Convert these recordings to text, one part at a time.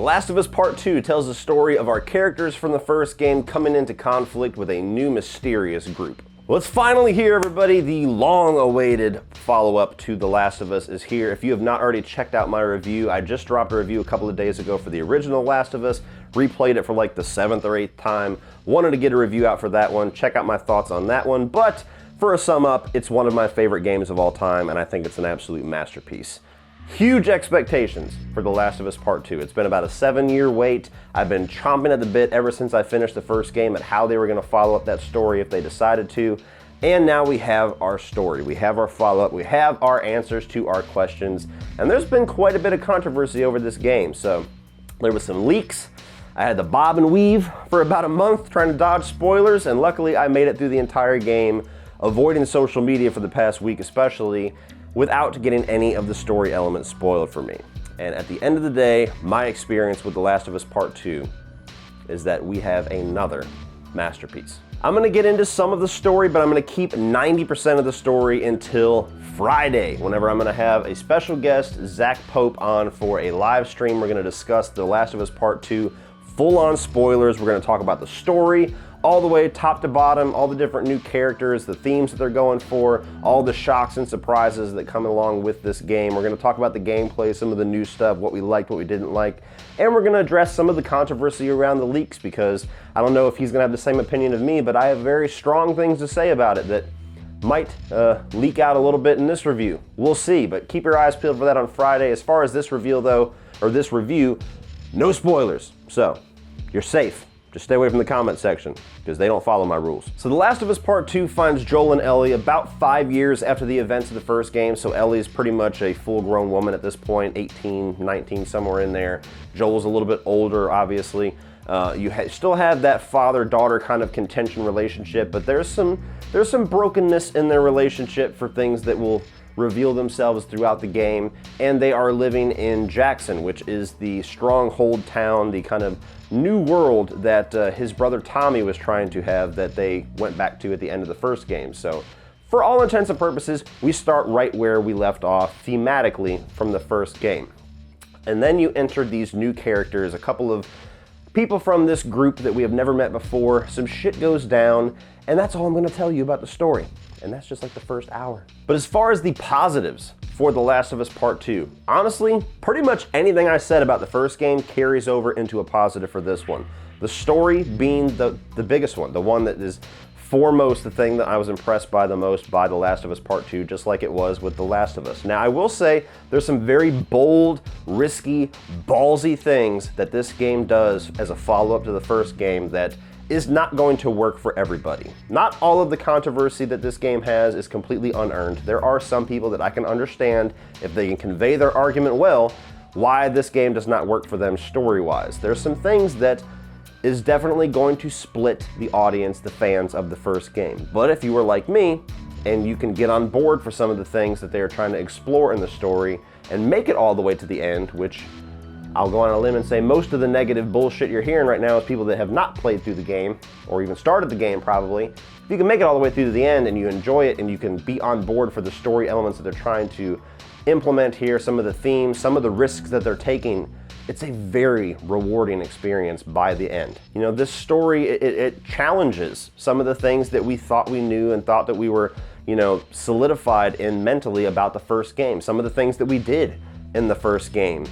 Last of Us Part 2 tells the story of our characters from the first game coming into conflict with a new mysterious group. Well, it's finally here, everybody. The long-awaited follow-up to The Last of Us is here. If you have not already checked out my review, I just dropped a review a couple of days ago for the original Last of Us, replayed it for like the 7th or 8th time, wanted to get a review out for that one, check out my thoughts on that one, but for a sum up, it's one of my favorite games of all time, and I think it's an absolute masterpiece. Huge expectations for The Last of Us Part 2. It's been about a 7-year wait. I've been chomping at the bit ever since I finished the first game at how they were going to follow up that story if they decided to. And now we have our story. We have our follow-up. We have our answers to our questions. And there's been quite a bit of controversy over this game. So there was some leaks. I had to bob and weave for about a month trying to dodge spoilers. And luckily I made it through the entire game, avoiding social media for the past week especially, without getting any of the story elements spoiled for me. And at the end of the day, my experience with The Last of Us Part 2 is that we have another masterpiece. I'm gonna get into some of the story, but I'm gonna keep 90% of the story until Friday, whenever I'm gonna have a special guest, Zach Pope, on for a live stream. We're gonna discuss The Last of Us Part 2, full-on spoilers. We're gonna talk about the story, all the way top to bottom, all the different new characters, the themes that they're going for, all the shocks and surprises that come along with this game. We're gonna talk about the gameplay, some of the new stuff, what we liked, what we didn't like, and we're gonna address some of the controversy around the leaks, because I don't know if he's gonna have the same opinion of me, but I have very strong things to say about it that might leak out a little bit in this review. We'll see, but keep your eyes peeled for that on Friday. As far as this reveal though, or this review, no spoilers, so you're safe. Just stay away from the comment section, because they don't follow my rules. So The Last of Us Part 2 finds Joel and Ellie about 5 years after the events of the first game, so Ellie's pretty much a full-grown woman at this point, 18, 19, somewhere in there. Joel's a little bit older, obviously. You still have that father-daughter kind of contention relationship, but there's some brokenness in their relationship for things that will reveal themselves throughout the game, and they are living in Jackson, which is the stronghold town, the kind of new world that his brother Tommy was trying to have that they went back to at the end of the first game. So for all intents and purposes, we start right where we left off thematically from the first game. And then you enter these new characters, a couple of people from this group that we have never met before, some shit goes down, and that's all I'm gonna tell you about the story. And that's just like the first hour. But as far as the positives for The Last of Us Part 2, honestly, pretty much anything I said about the first game carries over into a positive for this one. The story being the biggest one, the one that is foremost, the thing that I was impressed by the most by The Last of Us Part 2, just like it was with The Last of Us. Now, I will say there's some very bold, risky, ballsy things that this game does as a follow-up to the first game that is not going to work for everybody. Not all of the controversy that this game has is completely unearned. There are some people that I can understand, if they can convey their argument well, why this game does not work for them story-wise. There's some things that is definitely going to split the audience, the fans of the first game. But if you were like me, and you can get on board for some of the things that they are trying to explore in the story and make it all the way to the end, which I'll go on a limb and say most of the negative bullshit you're hearing right now is people that have not played through the game, or even started the game probably. If you can make it all the way through to the end and you enjoy it and you can be on board for the story elements that they're trying to implement here, some of the themes, some of the risks that they're taking, it's a very rewarding experience by the end. You know, this story, it challenges some of the things that we thought we knew and thought that we were, you know, solidified in mentally about the first game. Some of the things that we did in the first game,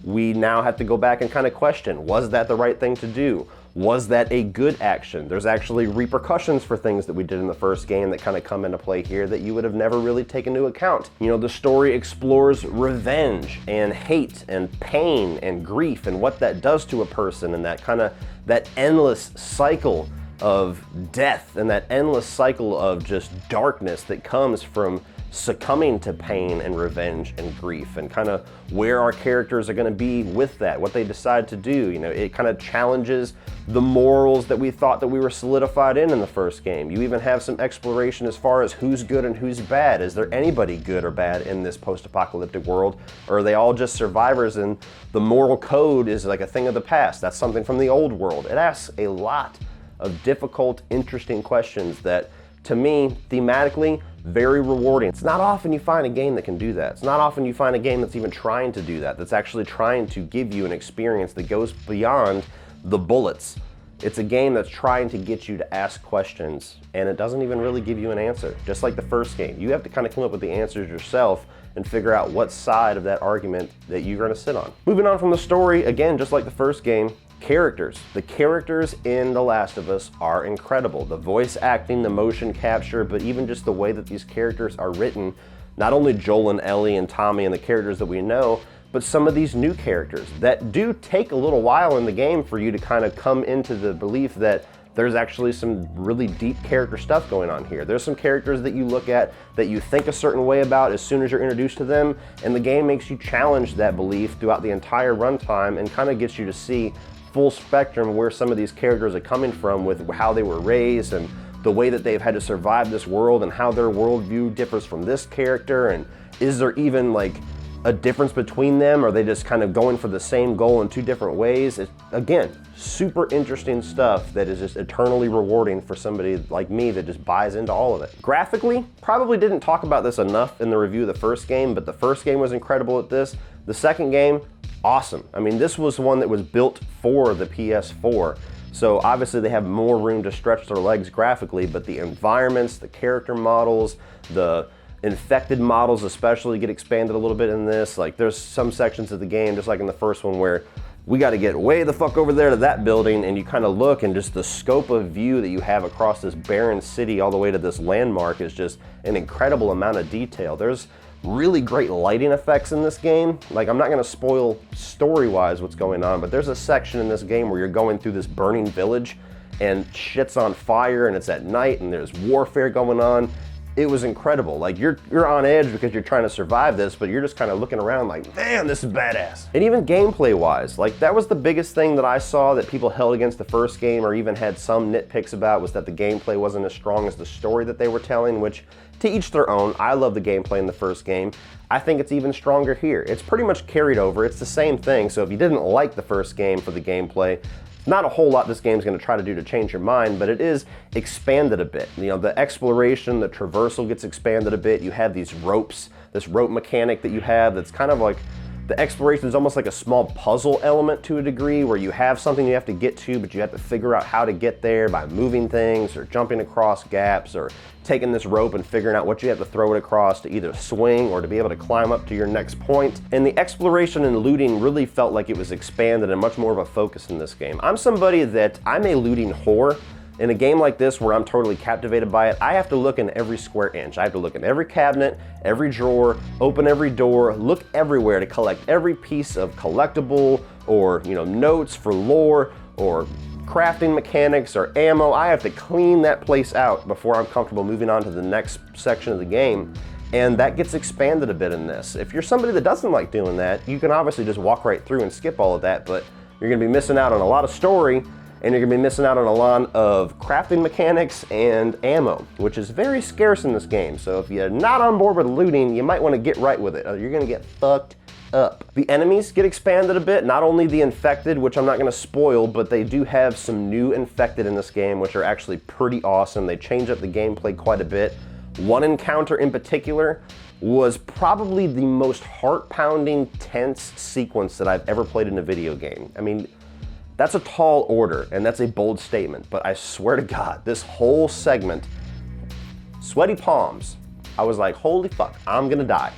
we now have to go back and kind of question, was that the right thing to do? Was that a good action? There's actually repercussions for things that we did in the first game that kind of come into play here that you would have never really taken into account. You know, the story explores revenge and hate and pain and grief and what that does to a person, and that endless cycle of death and that endless cycle of just darkness that comes from succumbing to pain and revenge and grief, and kind of where our characters are going to be with that, what they decide to do. You know, it kind of challenges the morals that we thought that we were solidified in the first game. You even have some exploration as far as who's good and who's bad. Is there anybody good or bad in this post-apocalyptic world, or are they all just survivors and the moral code is like a thing of the past? That's something from the old world. It asks a lot of difficult, interesting questions that, to me, thematically, very rewarding. It's not often you find a game that can do that. It's not often you find a game that's even trying to do that, that's actually trying to give you an experience that goes beyond the bullets. It's a game that's trying to get you to ask questions, and it doesn't even really give you an answer. Just like the first game, you have to kind of come up with the answers yourself and figure out what side of that argument that you're gonna sit on. Moving on from the story, again, just like the first game, characters. The characters in The Last of Us are incredible. The voice acting, the motion capture, but even just the way that these characters are written, not only Joel and Ellie and Tommy and the characters that we know, but some of these new characters that do take a little while in the game for you to kind of come into the belief that there's actually some really deep character stuff going on here. There's some characters that you look at that you think a certain way about as soon as you're introduced to them, and the game makes you challenge that belief throughout the entire runtime and kind of gets you to see full spectrum where some of these characters are coming from with how they were raised and the way that they've had to survive this world and how their worldview differs from this character, and is there even like a difference between them? Or are they just kind of going for the same goal in two different ways? It's, again, super interesting stuff that is just eternally rewarding for somebody like me that just buys into all of it. Graphically, probably didn't talk about this enough in the review of the first game, but the first game was incredible at this. The second game, awesome. I mean, this was one that was built for the PS4. So obviously they have more room to stretch their legs graphically, but the environments, the character models, the infected models especially get expanded a little bit in this. Like there's some sections of the game, just like in the first one, where we got to get way the fuck over there to that building, and you kind of look, and just the scope of view that you have across this barren city all the way to this landmark is just an incredible amount of detail. There's really great lighting effects in this game. Like, I'm not going to spoil story-wise what's going on, but there's a section in this game where you're going through this burning village and shit's on fire and it's at night and there's warfare going on. It was incredible. Like, you're on edge because you're trying to survive this, but you're just kind of looking around like, man, this is badass. And even gameplay-wise, like, that was the biggest thing that I saw that people held against the first game, or even had some nitpicks about, was that the gameplay wasn't as strong as the story that they were telling, which, to each their own. I love the gameplay in the first game. I think it's even stronger here. It's pretty much carried over. It's the same thing, so if you didn't like the first game for the gameplay, not a whole lot this game's going to try to do to change your mind, but it is expanded a bit. You know, the exploration, the traversal gets expanded a bit. You have these ropes, this rope mechanic that you have that's kind of like, the exploration is almost like a small puzzle element to a degree, where you have something you have to get to, but you have to figure out how to get there by moving things or jumping across gaps or taking this rope and figuring out what you have to throw it across to either swing or to be able to climb up to your next point. And the exploration and looting really felt like it was expanded and much more of a focus in this game. I'm somebody that, I'm a looting whore. In a game like this where I'm totally captivated by it, I have to look in every square inch. I have to look in every cabinet, every drawer, open every door, look everywhere to collect every piece of collectible or, you know, notes for lore or crafting mechanics or ammo. I have to clean that place out before I'm comfortable moving on to the next section of the game. And that gets expanded a bit in this. If you're somebody that doesn't like doing that, you can obviously just walk right through and skip all of that, but you're gonna be missing out on a lot of story, and you're gonna be missing out on a lot of crafting mechanics and ammo, which is very scarce in this game. So if you're not on board with looting, you might wanna get right with it, or you're gonna get fucked up. The enemies get expanded a bit, not only the infected, which I'm not gonna spoil, but they do have some new infected in this game, which are actually pretty awesome. They change up the gameplay quite a bit. One encounter in particular was probably the most heart-pounding, tense sequence that I've ever played in a video game. I mean, that's a tall order, and that's a bold statement, but I swear to God, this whole segment, sweaty palms, I was like, holy fuck, I'm gonna die.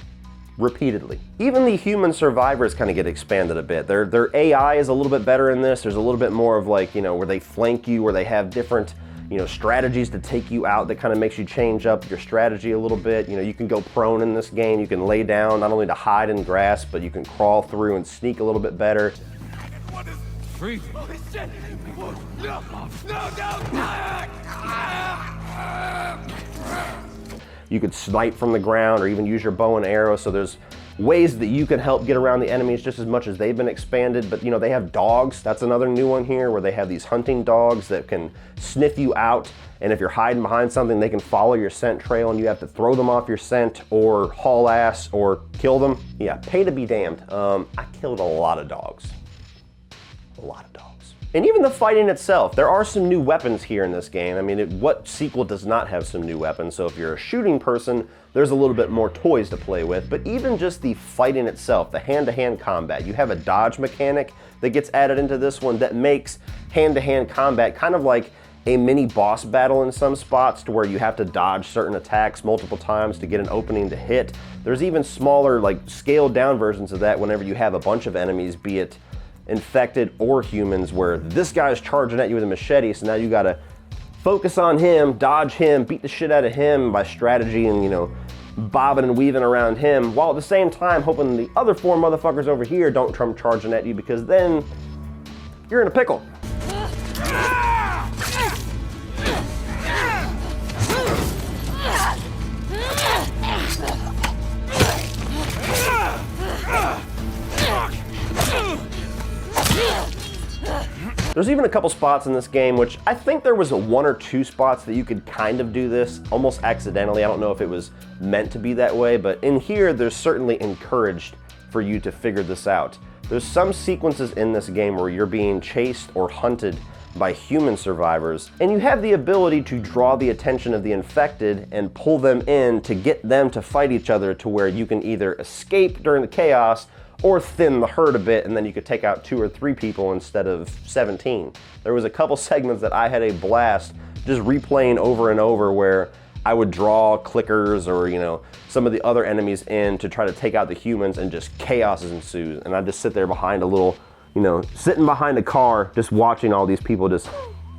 Repeatedly. Even the human survivors kind of get expanded a bit. Their AI is a little bit better in this. There's a little bit more of like, you know, where they flank you, where they have different, you know, strategies to take you out that kind of makes you change up your strategy a little bit. You know, you can go prone in this game. You can lay down, not only to hide in grass, but you can crawl through and sneak a little bit better. Freeze. Holy shit! No! You could snipe from the ground or even use your bow and arrow, so there's ways that you can help get around the enemies just as much as they've been expanded. But you know, they have dogs. That's another new one here, where they have these hunting dogs that can sniff you out, and if you're hiding behind something, they can follow your scent trail and you have to throw them off your scent or haul ass or kill them. Yeah, pay to be damned. I killed a lot of dogs. A lot of dogs. And even the fighting itself, there are some new weapons here in this game. I mean, what sequel does not have some new weapons? So if you're a shooting person, there's a little bit more toys to play with, but even just the fighting itself, the hand-to-hand combat, you have a dodge mechanic that gets added into this one that makes hand-to-hand combat kind of like a mini boss battle in some spots, to where you have to dodge certain attacks multiple times to get an opening to hit. There's even smaller, like scaled down versions of that whenever you have a bunch of enemies, be it infected or humans, where this guy's charging at you with a machete, so now you gotta focus on him, dodge him, beat the shit out of him by strategy and, you know, bobbing and weaving around him, while at the same time hoping the other 4 motherfuckers over here don't come charging at you, because then you're in a pickle. There's even a couple spots in this game which I think there was 1 or 2 spots that you could kind of do this almost accidentally. I don't know if it was meant to be that way, but in here there's certainly encouraged for you to figure this out. There's some sequences in this game where you're being chased or hunted by human survivors, and you have the ability to draw the attention of the infected and pull them in to get them to fight each other, to where you can either escape during the chaos or thin the herd a bit, and then you could take out 2 or 3 people instead of 17. There was a couple segments that I had a blast just replaying over and over, where I would draw clickers or, you know, some of the other enemies in to try to take out the humans, and just chaos ensues. And I'd just sit there behind a little, you know, sitting behind a car, just watching all these people just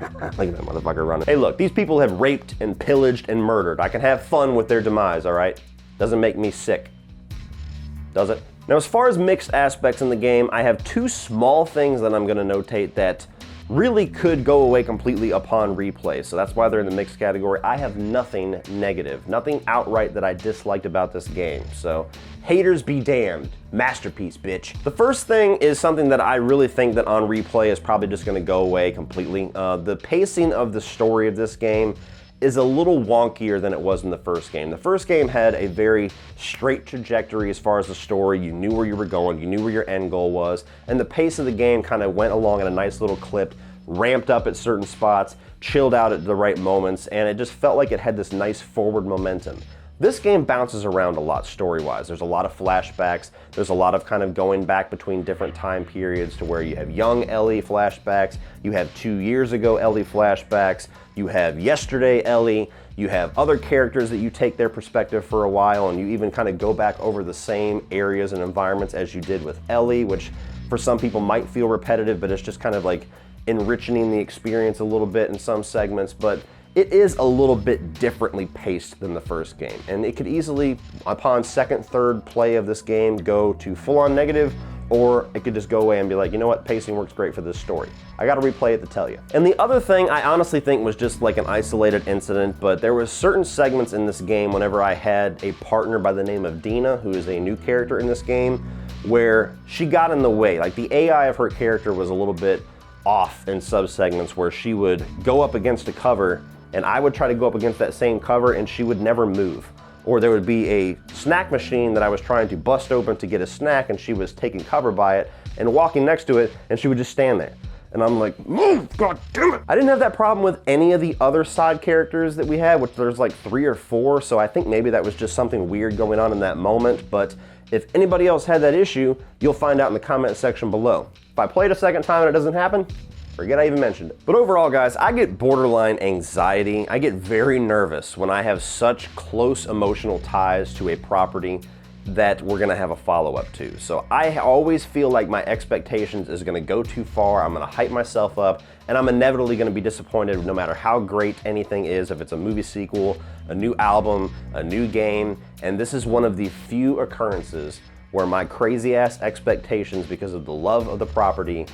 look at that motherfucker running. Hey look, these people have raped and pillaged and murdered. I can have fun with their demise, all right? Doesn't make me sick, does it? Now, as far as mixed aspects in the game, I have 2 small things that I'm gonna notate that really could go away completely upon replay, so that's why they're in the mixed category. I have nothing negative, nothing outright that I disliked about this game, so haters be damned. Masterpiece, bitch. The first thing is something that I really think that on replay is probably just gonna go away completely. The pacing of the story of this game is a little wonkier than it was in the first game. The first game had a very straight trajectory as far as the story. You knew where you were going, you knew where your end goal was, and the pace of the game kind of went along at a nice little clip, ramped up at certain spots, chilled out at the right moments, and it just felt like it had this nice forward momentum. This game bounces around a lot story-wise. There's a lot of flashbacks. There's a lot of kind of going back between different time periods, to where you have young Ellie flashbacks, you have 2 years ago Ellie flashbacks, you have yesterday Ellie, you have other characters that you take their perspective for a while, and you even kind of go back over the same areas and environments as you did with Ellie, which for some people might feel repetitive, but it's just kind of like enriching the experience a little bit in some segments. But it is a little bit differently paced than the first game, and it could easily, upon second, third play of this game, go to full-on negative, or it could just go away and be like, you know what, pacing works great for this story. I gotta replay it to tell you. And the other thing I honestly think was just like an isolated incident, but there was certain segments in this game whenever I had a partner by the name of Dina, who is a new character in this game, where she got in the way. Like, the AI of her character was a little bit off in sub-segments, where she would go up against a cover, and I would try to go up against that same cover, and she would never move. Or there would be a snack machine that I was trying to bust open to get a snack, and she was taking cover by it and walking next to it, and she would just stand there. And I'm like, move, god damn it! I didn't have that problem with any of the other side characters that we had, which there's like 3 or 4, so I think maybe that was just something weird going on in that moment. But if anybody else had that issue, you'll find out in the comment section below. If I play it a second time and it doesn't happen, forget I even mentioned it. But overall, guys, I get borderline anxiety. I get very nervous when I have such close emotional ties to a property that we're gonna have a follow-up to. So I always feel like my expectations is gonna go too far. I'm gonna hype myself up, and I'm inevitably gonna be disappointed no matter how great anything is, if it's a movie sequel, a new album, a new game. And this is one of the few occurrences where my crazy ass expectations, because of the love of the property,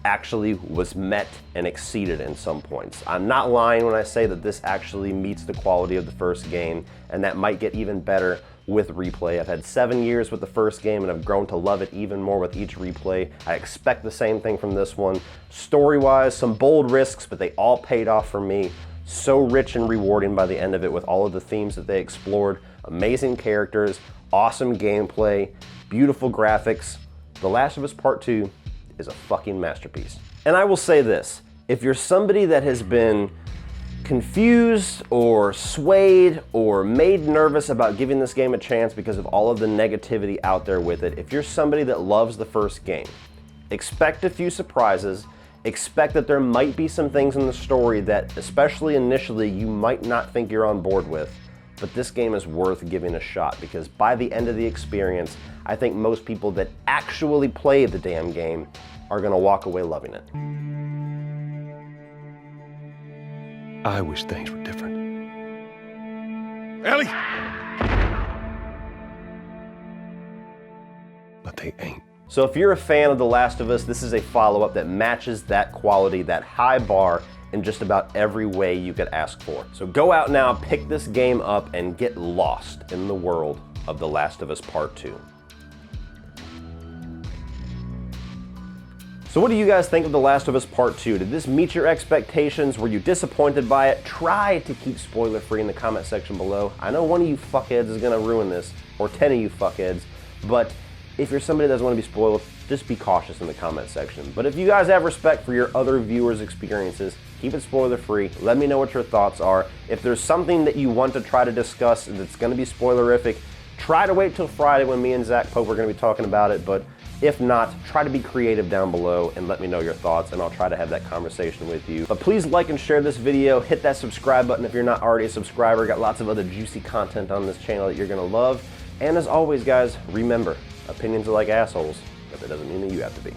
actually was met and exceeded in some points. I'm not lying when I say that this actually meets the quality of the first game, and that might get even better with replay. I've had 7 years with the first game, and I've grown to love it even more with each replay. I expect the same thing from this one. Story-wise, some bold risks, but they all paid off for me. So rich and rewarding by the end of it, with all of the themes that they explored. Amazing characters, awesome gameplay, beautiful graphics. The Last of Us Part 2 is a fucking masterpiece. And I will say this, if you're somebody that has been confused or swayed or made nervous about giving this game a chance because of all of the negativity out there with it, if you're somebody that loves the first game, expect a few surprises, expect that there might be some things in the story that, especially initially, you might not think you're on board with, but this game is worth giving a shot because by the end of the experience, I think most people that actually play the damn game are gonna walk away loving it. I wish things were different. Ellie! But they ain't. So if you're a fan of The Last of Us, this is a follow-up that matches that quality, that high bar, in just about every way you could ask for. So go out now, pick this game up, and get lost in the world of The Last of Us Part 2. So what do you guys think of The Last of Us Part 2? Did this meet your expectations? Were you disappointed by it? Try to keep spoiler free in the comment section below. I know one of you fuckheads is gonna ruin this, or 10 of you fuckheads, but if you're somebody that doesn't want to be spoiled, just be cautious in the comment section. But if you guys have respect for your other viewers' experiences, keep it spoiler free. Let me know what your thoughts are. If there's something that you want to try to discuss that's gonna be spoilerific, try to wait till Friday when me and Zach Pope are gonna be talking about it, but if not, try to be creative down below and let me know your thoughts, and I'll try to have that conversation with you. But please like and share this video, hit that subscribe button if you're not already a subscriber. Got lots of other juicy content on this channel that you're gonna love. And as always, guys, remember, opinions are like assholes, but that doesn't mean that you have to be.